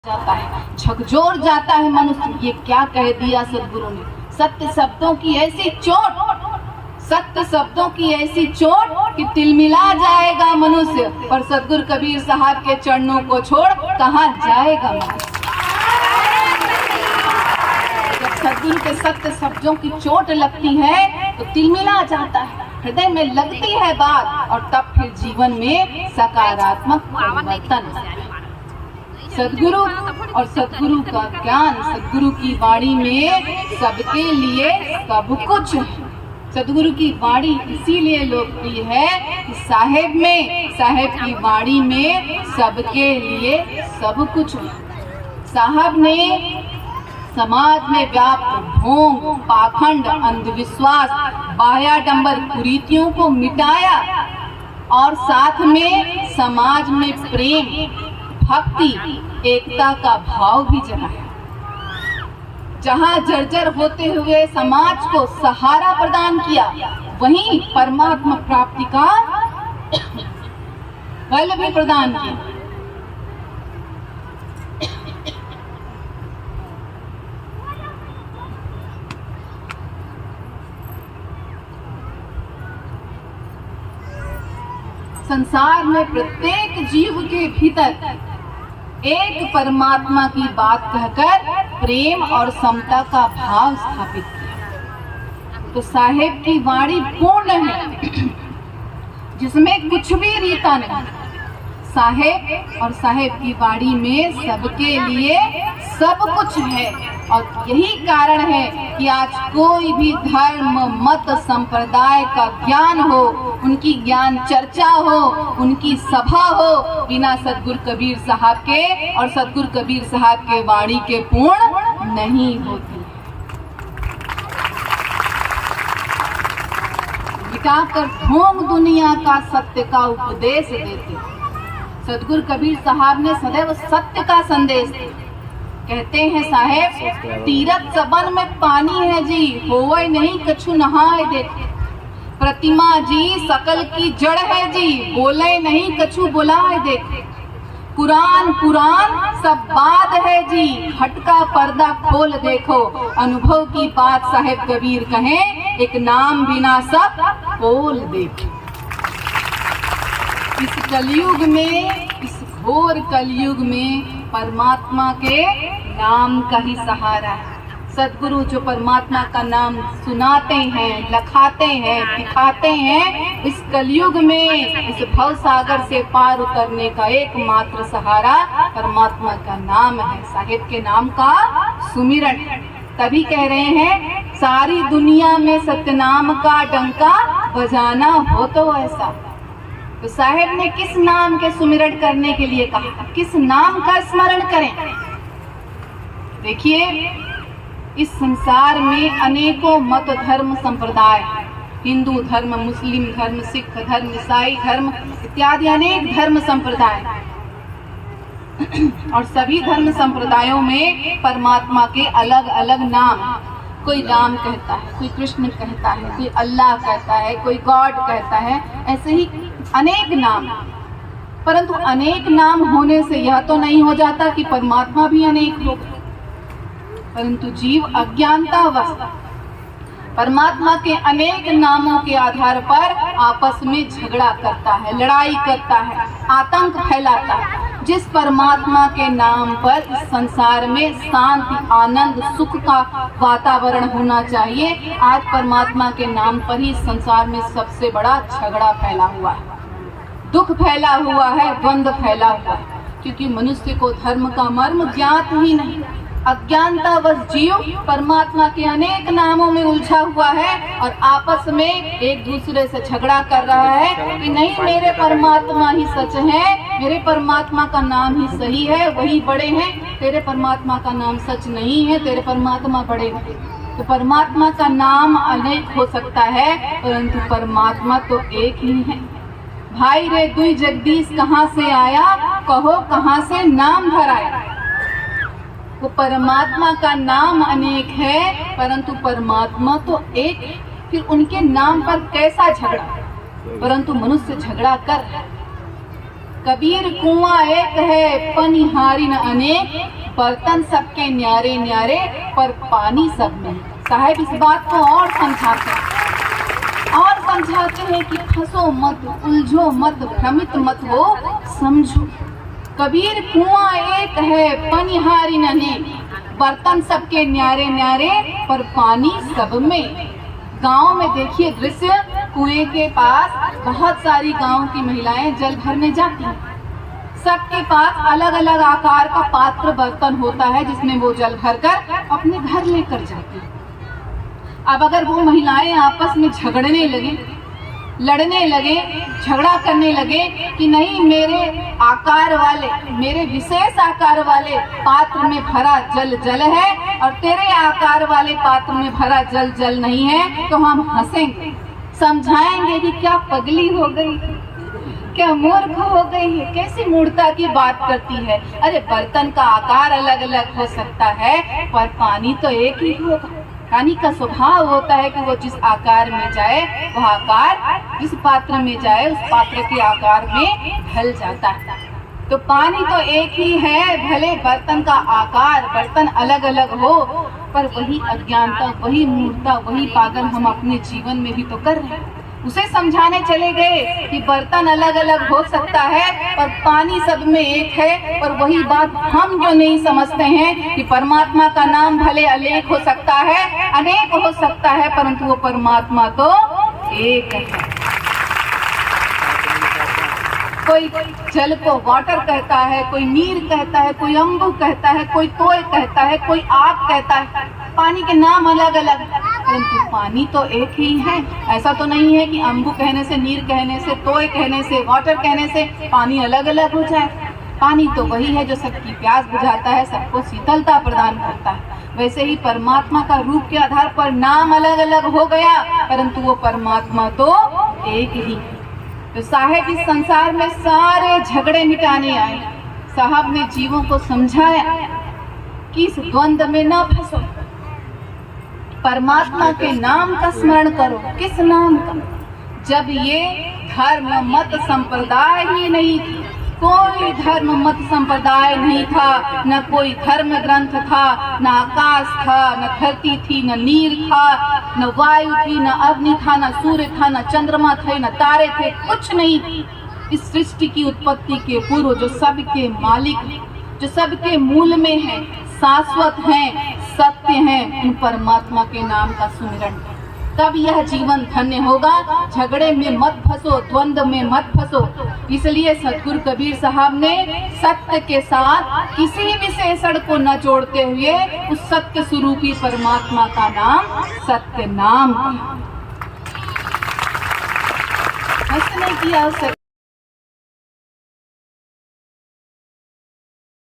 जाता है, झकझोर जाता है मनुष्य। ये क्या कह दिया सदगुरु ने। सत्य शब्दों की ऐसी चोट, सत्य शब्दों की ऐसी चोट कि तिलमिला जाएगा मनुष्य, पर सदगुरु कबीर साहब के चरणों को छोड़ कहाँ जाएगा मनुष्य। जब सदगुरु के सत्य शब्दों की चोट लगती है तो तिलमिला जाता है, हृदय में लगती है बात, और तब फिर जीवन में सकारात्मक परिवर्तन। सदगुरु और सदगुरु का ज्ञान, सदगुरु की वाणी में सबके लिए सब कुछ है। सदगुरु की वाणी इसीलिए लोकप्रिय है कि साहेब की वाणी में सबके लिए सब कुछ है। साहब ने समाज में व्याप्त ढोंग, पाखंड, अंधविश्वास, बाह्याडंबर कुरीतियों को मिटाया और साथ में समाज में प्रेम, भक्ति, एकता का भाव भी जगाया। जहां जर्जर होते हुए समाज को सहारा प्रदान किया, वहीं परमात्मा प्राप्ति का बल भी प्रदान किया। संसार में प्रत्येक जीव के भीतर एक परमात्मा की बात कहकर प्रेम और समता का भाव स्थापित किया। तो साहेब की वाणी पूर्ण है, जिसमें कुछ भी रीता नहीं। साहेब और साहेब की वाणी में सबके लिए सब कुछ है, और यही कारण है कि आज कोई भी धर्म, मत, संप्रदाय का ज्ञान हो, उनकी ज्ञान चर्चा हो, उनकी सभा हो, बिना सदगुरु कबीर साहब के और सदगुरु कबीर साहब के वाणी के पूर्ण नहीं होती। मिटाकर ढोंग दुनिया का सत्य का उपदेश देते। सदगुरु कबीर साहब ने सदैव सत्य का संदेश दिया। कहते हैं साहेब, तीरथ सबन में पानी है जी, होए नहीं कछु नहाए देखे। प्रतिमा जी सकल की जड़ है जी, बोले नहीं कछु बुलाए देखे। पुराण सब बात है जी, हटका पर्दा खोल देखो। अनुभव की बात साहेब कबीर कहें, एक नाम बिना सब बोल देखो। इस कलयुग में, इस घोर कलयुग में परमात्मा के नाम का ही सहारा है। सदगुरु जो परमात्मा का नाम सुनाते हैं, लखाते हैं, दिखाते हैं, इस कलयुग में, इस भव सागर से पार उतरने का एकमात्र सहारा परमात्मा का नाम है। साहिब के नाम का सुमिरन। तभी कह रहे हैं, सारी दुनिया में सतनाम का डंका बजाना हो तो ऐसा। तो साहेब ने किस नाम के सुमिरन करने के लिए कहा, किस नाम का स्मरण करें। देखिए, इस संसार में अनेकों मत, धर्म, संप्रदाय, हिंदू धर्म, मुस्लिम धर्म, सिख धर्म, ईसाई धर्म इत्यादि अनेक धर्म संप्रदाय, और सभी धर्म संप्रदायों में परमात्मा के अलग अलग नाम। कोई राम कहता है, कोई कृष्ण कहता है, कोई अल्लाह कहता है, कोई गॉड कहता है, ऐसे ही अनेक नाम। परंतु अनेक नाम होने से यह तो नहीं हो जाता कि परमात्मा भी अनेक हो, परंतु जीव अज्ञानतावश परमात्मा के अनेक नामों के आधार पर आपस में झगड़ा करता है, लड़ाई करता है, आतंक फैलाता है। जिस परमात्मा के नाम पर इस संसार में शांति, आनंद, सुख का वातावरण होना चाहिए, आज परमात्मा के नाम पर ही संसार में सबसे बड़ा झगड़ा फैला हुआ है, दुख फैला हुआ है, द्वंद्व फैला हुआ है। क्योंकि मनुष्य को धर्म का मर्म ज्ञात ही नहीं। अज्ञानतावश जीव परमात्मा के अनेक नामों में उलझा हुआ है और आपस में एक दूसरे से झगड़ा कर रहा है कि नहीं, मेरे परमात्मा ही सच है, मेरे परमात्मा का नाम ही सही है, वही बड़े हैं, तेरे परमात्मा का नाम सच नहीं है, तेरे परमात्मा बड़े हैं। तो परमात्मा का नाम अनेक हो सकता है, परंतु परमात्मा तो एक ही है। भाई रे दुई जगदीश कहाँ से आया, कहो कहाँ से नाम भराया। वो परमात्मा का नाम अनेक है, परंतु परमात्मा तो एक। फिर उनके नाम पर कैसा झगड़ा, परंतु मनुष्य झगड़ा कर। कबीर कुआं एक है पनिहारी न अनेक, बर्तन सबके न्यारे न्यारे पर पानी सब में। साहब इस बात को और समझाते हैं कि फंसो मत, उलझो मत, भ्रमित मत हो, समझो। कबीर कुआं एक है पनिहारी न अनेक, बर्तन सबके न्यारे न्यारे पर पानी सब में। गांव में देखिए दृश्य, कुएं के पास बहुत सारी गांव की महिलाएं जल भरने जाती हैं। सबके पास अलग अलग आकार का पात्र बर्तन होता है जिसमें वो जल भरकर अपने घर लेकर जाती हैं। अब अगर वो महिलाएं आपस में झगड़ने लगे, लड़ने लगे, झगड़ा करने लगे कि नहीं मेरे आकार वाले, मेरे विशेष आकार वाले पात्र में भरा जल जल है और तेरे आकार वाले पात्र में भरा जल जल नहीं है, तो हम हंसेंगे, समझाएंगे कि क्या पगली हो गई, क्या मूर्ख हो गई है, कैसी मूर्खता की बात करती है। अरे बर्तन का आकार अलग अलग हो सकता है पर पानी तो एक ही होगा। पानी का स्वभाव होता है कि वो जिस आकार में जाए वह आकार जिस पात्र में जाए उस पात्र के आकार में ढल जाता है। तो पानी तो एक ही है, भले बर्तन का आकार, बर्तन अलग अलग हो, पर वही अज्ञानता, वही मूर्खता, वही पागल हम अपने जीवन में भी तो कर रहे हैं। उसे समझाने चले गए कि बर्तन अलग अलग हो सकता है पर पानी सब में एक है। और वही बात हम जो नहीं समझते हैं कि परमात्मा का नाम भले अनेक हो सकता है, अनेक हो सकता है, परंतु वो परमात्मा तो एक है। कोई जल को वाटर कहता है, कोई नीर कहता है, कोई अम्बु कहता है, कोई तोय कहता है, कोई आग कहता है। पानी के नाम अलग अलग, परंतु पानी तो एक ही है। ऐसा तो नहीं है कि अम्बु कहने से, नीर कहने से, तोय कहने से, वाटर कहने से पानी अलग अलग हो जाए। पानी तो वही है जो सबकी प्यास बुझाता है, सबको शीतलता प्रदान करता है। वैसे ही परमात्मा का रूप के आधार पर नाम अलग अलग हो गया, परंतु वो परमात्मा तो एक ही। तो साहेब इस संसार में सारे झगड़े मिटाने आए। साहब ने जीवों को समझाया कि इस द्वंद में न फंसो, परमात्मा के नाम का स्मरण करो। किस नाम का? जब ये धर्म मत संप्रदाय ही नहीं थी, कोई धर्म मत संप्रदाय नहीं था, न कोई धर्म ग्रंथ था, न आकाश था, न धरती थी, न नीर था, न वायु थी, न अग्नि था, न सूर्य था, न चंद्रमा थे, न तारे थे, कुछ नहीं। इस सृष्टि की उत्पत्ति के पूर्व जो सबके मालिक, जो सबके मूल में है, शाश्वत हैं, सत्य हैं, उन परमात्मा के नाम का सुमिरन, तब यह जीवन धन्य होगा। झगड़े में मत फंसो, द्वंद्व में मत फंसो। इसलिए सतगुरु कबीर साहब ने सत्य के साथ किसी विशेषण को न जोड़ते हुए उस सत्य स्वरूपी परमात्मा का नाम सत्य नाम हंसने की आवश्यकता